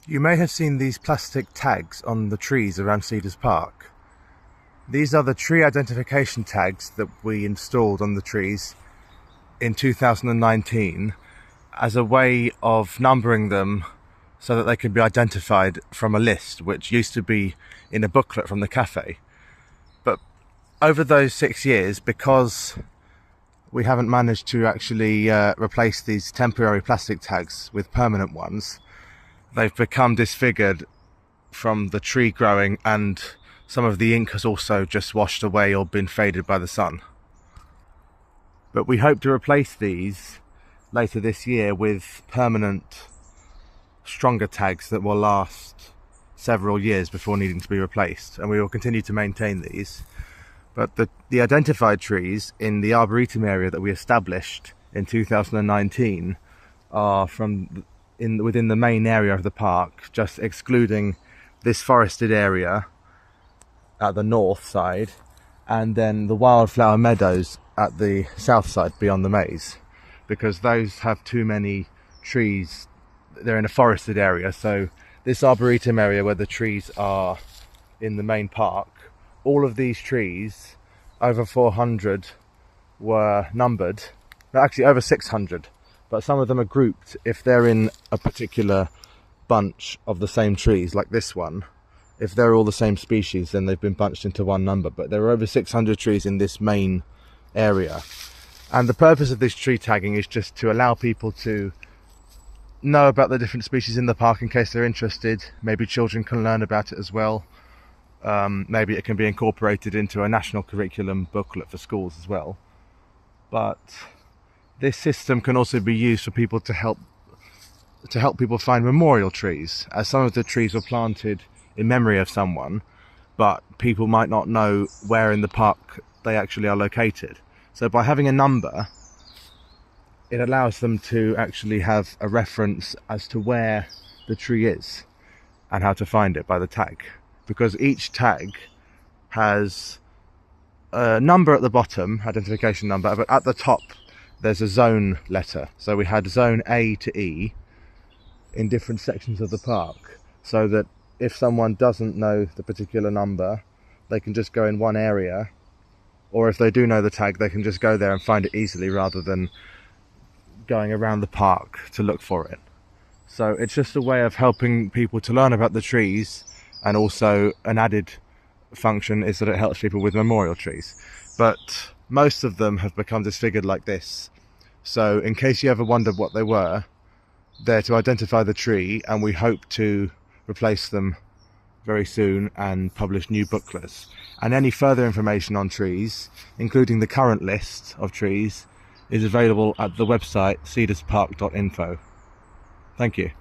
You may have seen these plastic tags on the trees around Cedars Park. These are the tree identification tags that we installed on the trees in 2019 as a way of numbering them so that they can be identified from a list which used to be in a booklet from the cafe. But over those 6 years, because we haven't managed to actually replace these temporary plastic tags with permanent ones, they've become disfigured from the tree growing, and some of the ink has also just washed away or been faded by the sun. But we hope to replace these later this year with permanent, stronger tags that will last several years before needing to be replaced, and we will continue to maintain these. But the identified trees in the Arboretum area that we established in 2019 are within the main area of the park, just excluding this forested area at the north side, and then the wildflower meadows at the south side beyond the maze, because those have too many trees. They're in a forested area. So this Arboretum area where the trees are in the main park, all of these trees, over 400, were numbered. Actually over 600, but some of them are grouped. If they're in a particular bunch of the same trees, like this one, if they're all the same species, then they've been bunched into one number. But there are over 600 trees in this main area. And the purpose of this tree tagging is just to allow people to know about the different species in the park in case they're interested. Maybe children can learn about it as well. Maybe it can be incorporated into a national curriculum booklet for schools as well. But this system can also be used for people to help people find memorial trees, as some of the trees were planted in memory of someone, but people might not know where in the park they actually are located. So by having a number, it allows them to actually have a reference as to where the tree is and how to find it by the tag, because each tag has a number at the bottom, identification number, but at the top there's a zone letter. So we had zone A to E in different sections of the park, so that if someone doesn't know the particular number, they can just go in one area, or if they do know the tag, they can just go there and find it easily rather than going around the park to look for it. So it's just a way of helping people to learn about the trees, and also an added function is that it helps people with memorial trees. But most of them have become disfigured like this. So in case you ever wondered what they were, they're to identify the tree, and we hope to replace them very soon and publish new booklets. And any further information on trees, including the current list of trees, is available at the website cedarspark.info. Thank you.